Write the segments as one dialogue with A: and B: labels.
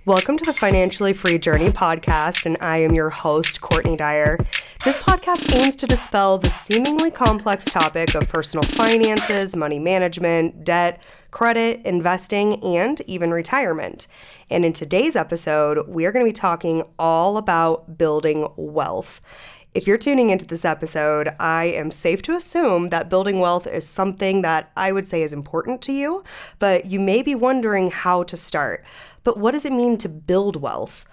A: Welcome to the Financially Free Journey podcast, and I am your host, Courtney Dyer. This podcast aims to dispel the seemingly complex topic of personal finances, money management, debt, credit, investing, and even retirement. And in today's episode, we are going to be talking all about building wealth. If you're tuning into this episode, I am safe to assume that building wealth is something that I would say is important to you, but you may be wondering how to start. But what does it mean to build wealth?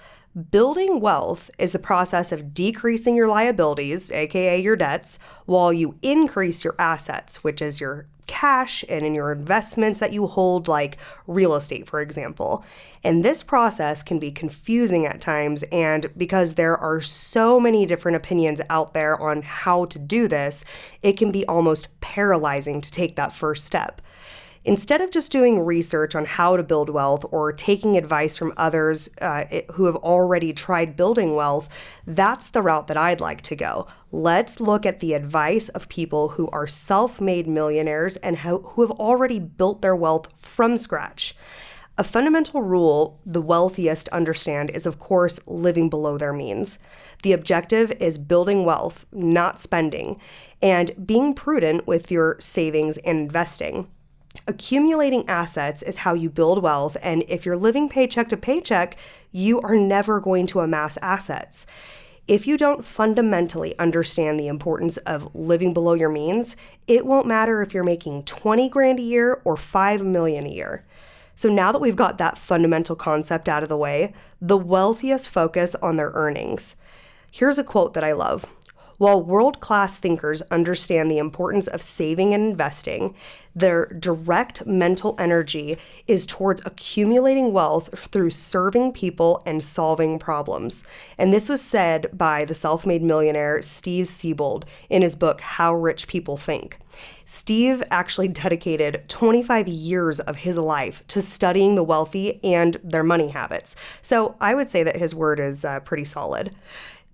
A: Building wealth is the process of decreasing your liabilities, aka your debts, while you increase your assets, which is your cash and in your investments that you hold, like real estate, for example. And this process can be confusing at times, and because there are so many different opinions out there on how to do this, it can be almost paralyzing to take that first step. Instead of just doing research on how to build wealth or taking advice from others who have already tried building wealth, that's the route that I'd like to go. Let's look at the advice of people who are self-made millionaires and who have already built their wealth from scratch. A fundamental rule the wealthiest understand is, of course, living below their means. The objective is building wealth, not spending, and being prudent with your savings and investing. Accumulating assets is how you build wealth, and if you're living paycheck to paycheck, you are never going to amass assets. If you don't fundamentally understand the importance of living below your means, it won't matter if you're making 20 grand a year or 5 million a year. So now that we've got that fundamental concept out of the way, the wealthiest focus on their earnings. Here's a quote that I love. While world-class thinkers understand the importance of saving and investing, their direct mental energy is towards accumulating wealth through serving people and solving problems. And this was said by the self-made millionaire Steve Siebold in his book, How Rich People Think. Steve actually dedicated 25 years of his life to studying the wealthy and their money habits. So I would say that his word is pretty solid.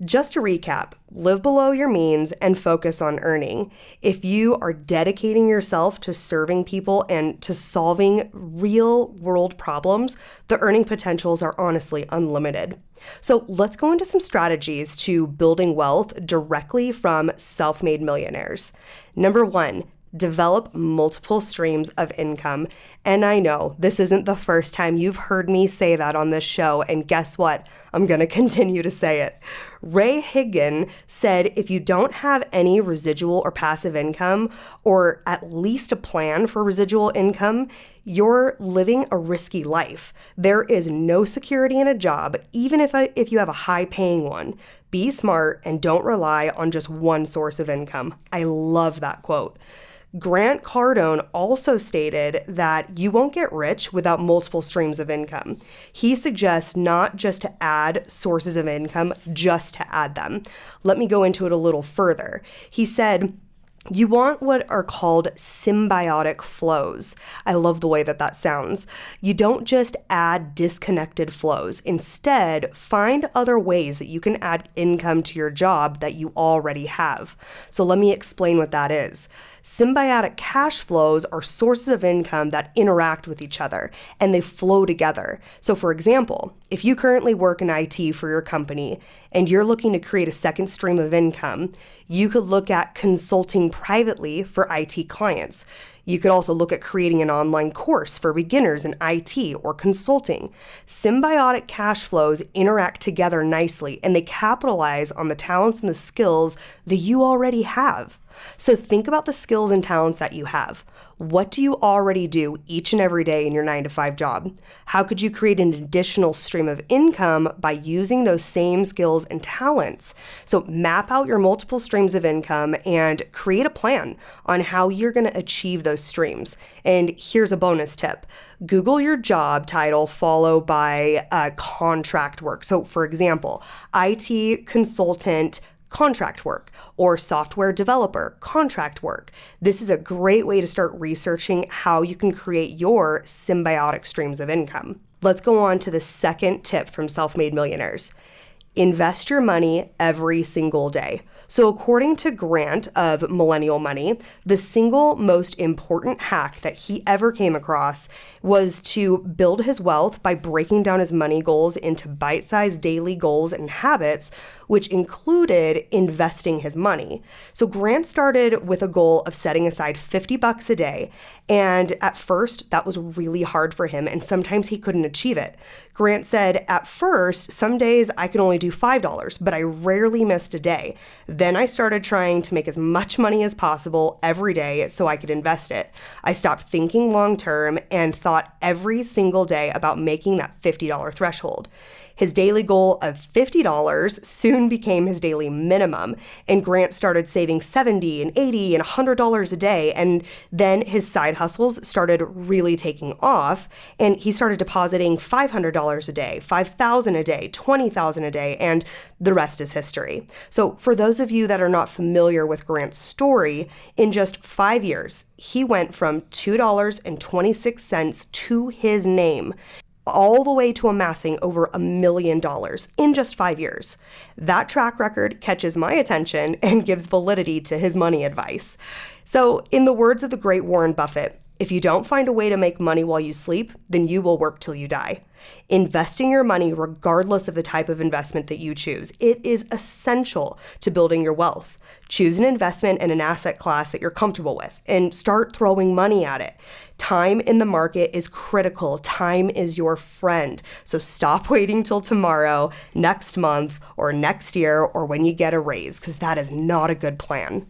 A: Just to recap, live below your means and focus on earning. If you are dedicating yourself to serving people and to solving real world problems, the earning potentials are honestly unlimited. So let's go into some strategies to building wealth directly from self-made millionaires. Number 1, develop multiple streams of income. And I know this isn't the first time you've heard me say that on this show, and guess what? I'm going to continue to say it. Ray Higgin said if you don't have any residual or passive income, or at least a plan for residual income, you're living a risky life. There is no security in a job, even if you have a high-paying one. Be smart and don't rely on just one source of income. I love that quote. Grant Cardone also stated that you won't get rich without multiple streams of income. He suggests not just to add sources of income, just to add them. Let me go into it a little further. He said, you want what are called symbiotic flows. I love the way that sounds. You don't just add disconnected flows. Instead, find other ways that you can add income to your job that you already have. So let me explain what that is. Symbiotic cash flows are sources of income that interact with each other and they flow together. So for example, if you currently work in IT for your company and you're looking to create a second stream of income, you could look at consulting privately for IT clients. You could also look at creating an online course for beginners in IT or consulting. Symbiotic cash flows interact together nicely and they capitalize on the talents and the skills that you already have. So think about the skills and talents that you have. What do you already do each and every day in your 9-to-5 job? How could you create an additional stream of income by using those same skills and talents? So map out your multiple streams of income and create a plan on how you're going to achieve those streams. And here's a bonus tip. Google your job title followed by contract work. So for example, IT consultant contract work, or software developer, contract work. This is a great way to start researching how you can create your symbiotic streams of income. Let's go on to the second tip from self-made millionaires. Invest your money every single day. So according to Grant of Millennial Money, the single most important hack that he ever came across was to build his wealth by breaking down his money goals into bite-sized daily goals and habits, which included investing his money. So Grant started with a goal of setting aside $50 a day, and at first that was really hard for him, and sometimes he couldn't achieve it. Grant said, at first, some days I could only do $5, but I rarely missed a day. Then I started trying to make as much money as possible every day so I could invest it. I stopped thinking long term and thought every single day about making that $50 threshold. His daily goal of $50 soon became his daily minimum, and Grant started saving $70 and $80 and $100 a day, and then his side hustles started really taking off, and he started depositing $500 a day, $5,000 a day, $20,000 a day, and the rest is history. So for those of you that are not familiar with Grant's story, in just 5 years, he went from $2.26 to his name, all the way to amassing over $1 million in just 5 years. That track record catches my attention and gives validity to his money advice. So, in the words of the great Warren Buffett, if you don't find a way to make money while you sleep, then you will work till you die. Investing your money, regardless of the type of investment that you choose, it is essential to building your wealth. Choose an investment and an asset class that you're comfortable with and start throwing money at it. Time in the market is critical. Time is your friend. So stop waiting till tomorrow, next month, or next year, or when you get a raise, because that is not a good plan.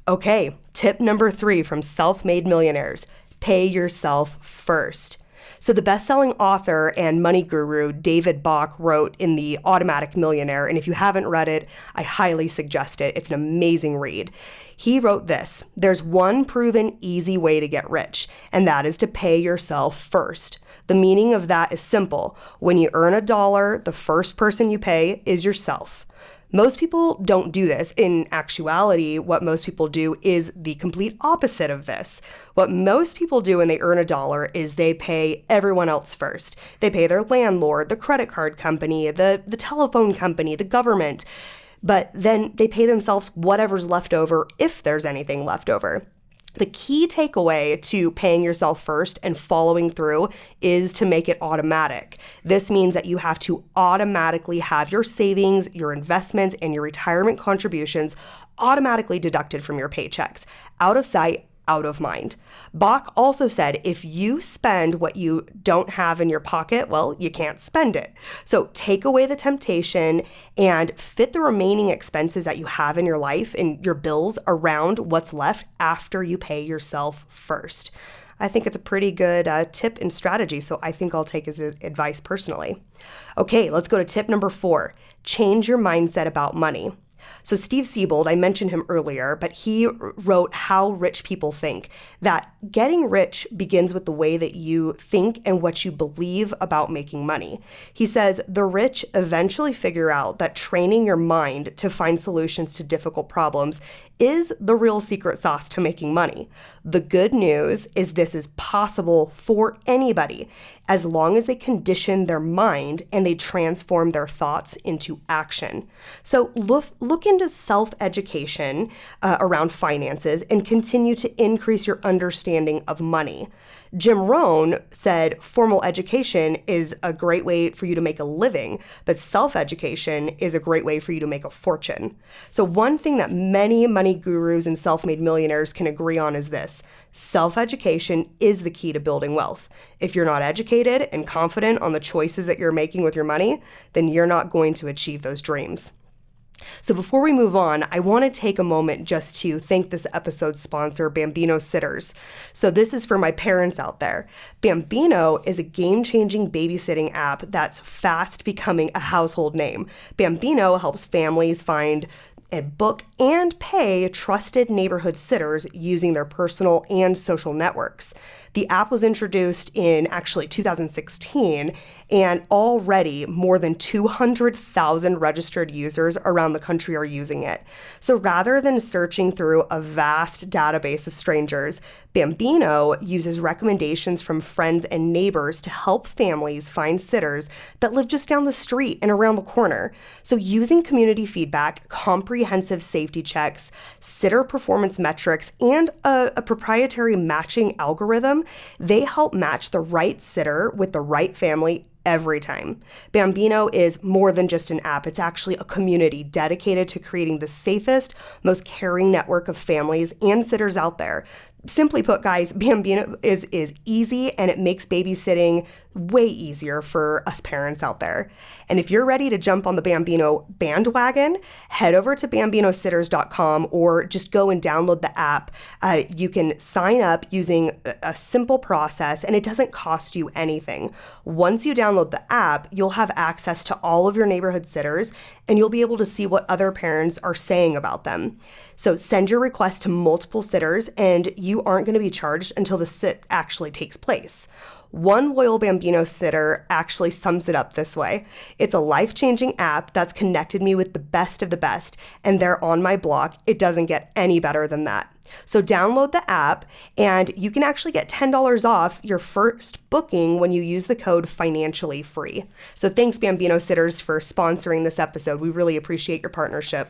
A: Okay, tip number 3 from Self-Made Millionaires: pay yourself first. So the best-selling author and money guru David Bach wrote in The Automatic Millionaire, and if you haven't read it, I highly suggest it. It's an amazing read. He wrote this: there's one proven easy way to get rich, and that is to pay yourself first. The meaning of that is simple. When you earn $1, the first person you pay is yourself. Most people don't do this. In actuality, what most people do is the complete opposite of this. What most people do when they earn $1 is they pay everyone else first. They pay their landlord, the credit card company, the telephone company, the government. But then they pay themselves whatever's left over, if there's anything left over. The key takeaway to paying yourself first and following through is to make it automatic. This means that you have to automatically have your savings, your investments, and your retirement contributions automatically deducted from your paychecks. Out of sight, out of mind. Bach also said, if you spend what you don't have in your pocket, well, you can't spend it. So take away the temptation and fit the remaining expenses that you have in your life and your bills around what's left after you pay yourself first. I think it's a pretty good tip and strategy, so I think I'll take his advice personally. Okay, let's go to tip number 4. Change your mindset about money. So Steve Siebold, I mentioned him earlier, but he wrote How Rich People Think, that getting rich begins with the way that you think and what you believe about making money. He says the rich eventually figure out that training your mind to find solutions to difficult problems is the real secret sauce to making money. The good news is this is possible for anybody, as long as they condition their mind and they transform their thoughts into action. So look into self-education around finances and continue to increase your understanding of money. Jim Rohn said formal education is a great way for you to make a living, but self-education is a great way for you to make a fortune. So one thing that many money gurus and self-made millionaires can agree on is this: self-education is the key to building wealth. If you're not educated and confident on the choices that you're making with your money, then you're not going to achieve those dreams. So before we move on, I want to take a moment just to thank this episode's sponsor, Bambino Sitters. So this is for my parents out there. Bambino is a game-changing babysitting app that's fast becoming a household name. Bambino helps families find and book and pay trusted neighborhood sitters using their personal and social networks. The app was introduced in actually 2016, and already more than 200,000 registered users around the country are using it. So rather than searching through a vast database of strangers, Bambino uses recommendations from friends and neighbors to help families find sitters that live just down the street and around the corner. So using community feedback, comprehensive comprehensive safety checks, sitter performance metrics, and a proprietary matching algorithm, they help match the right sitter with the right family every time. Bambino is more than just an app. It's actually a community dedicated to creating the safest, most caring network of families and sitters out there. Simply put, guys, Bambino is easy, and it makes babysitting way easier for us parents out there. And if you're ready to jump on the Bambino bandwagon, head over to bambinositters.com or just go and download the app. You can sign up using a simple process, and it doesn't cost you anything. Once you download the app, you'll have access to all of your neighborhood sitters, and you'll be able to see what other parents are saying about them. So send your request to multiple sitters, and you aren't going to be charged until the sit actually takes place. One loyal Bambino sitter actually sums it up this way. It's a life-changing app that's connected me with the best of the best, and they're on my block. It doesn't get any better than that. So download the app, and you can actually get $10 off your first booking when you use the code financially free. So thanks, Bambino Sitters, for sponsoring this episode. We really appreciate your partnership.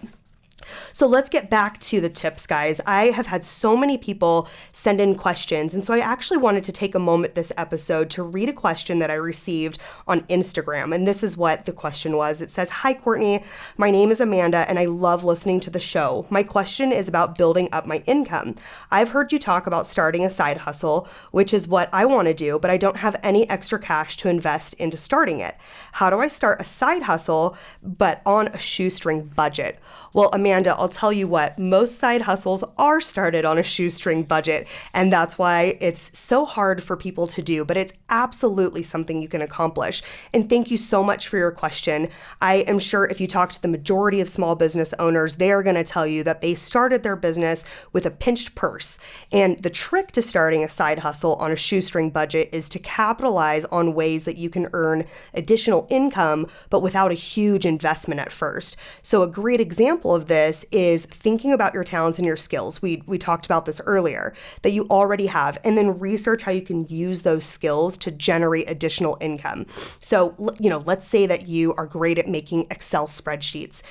A: So let's get back to the tips, guys. I have had so many people send in questions, and so I actually wanted to take a moment this episode to read a question that I received on Instagram, and this is what the question was. It says, "Hi, Courtney. My name is Amanda, and I love listening to the show. My question is about building up my income. I've heard you talk about starting a side hustle, which is what I want to do, but I don't have any extra cash to invest into starting it. How do I start a side hustle, but on a shoestring budget?" Well, Amanda, I'll tell you what, most side hustles are started on a shoestring budget, and that's why it's so hard for people to do, but it's absolutely something you can accomplish. And thank you so much for your question. I am sure if you talk to the majority of small business owners, they are going to tell you that they started their business with a pinched purse. And the trick to starting a side hustle on a shoestring budget is to capitalize on ways that you can earn additional income, but without a huge investment at first. So a great example of this is thinking about your talents and your skills. We talked about this earlier, that you already have, and then research how you can use those skills to generate additional income. So, let's say that you are great at making Excel spreadsheets.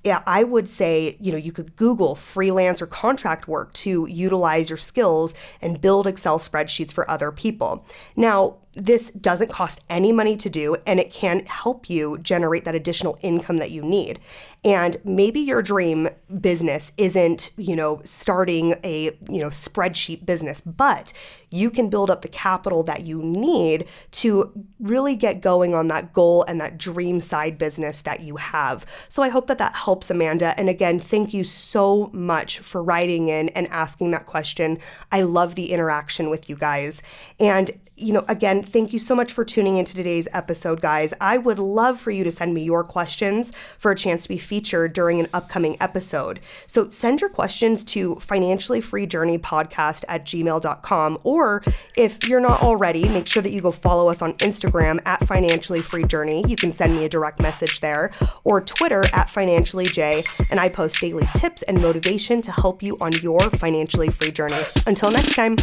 A: Yeah, I would say, you could Google freelance or contract work to utilize your skills and build Excel spreadsheets for other people. Now, this doesn't cost any money to do, and it can help you generate that additional income that you need. And maybe your dream business isn't, starting a, spreadsheet business, but you can build up the capital that you need to really get going on that goal and that dream side business that you have. So I hope that helps, Amanda. And again, thank you so much for writing in and asking that question. I love the interaction with you guys. And again, thank you so much for tuning into today's episode, guys. I would love for you to send me your questions for a chance to be featured during an upcoming episode. So send your questions to financiallyfreejourneypodcast@gmail.com, or if you're not already, make sure that you go follow us on Instagram @financiallyfreejourney. You can send me a direct message there, or Twitter @financiallyj, and I post daily tips and motivation to help you on your financially free journey. Until next time.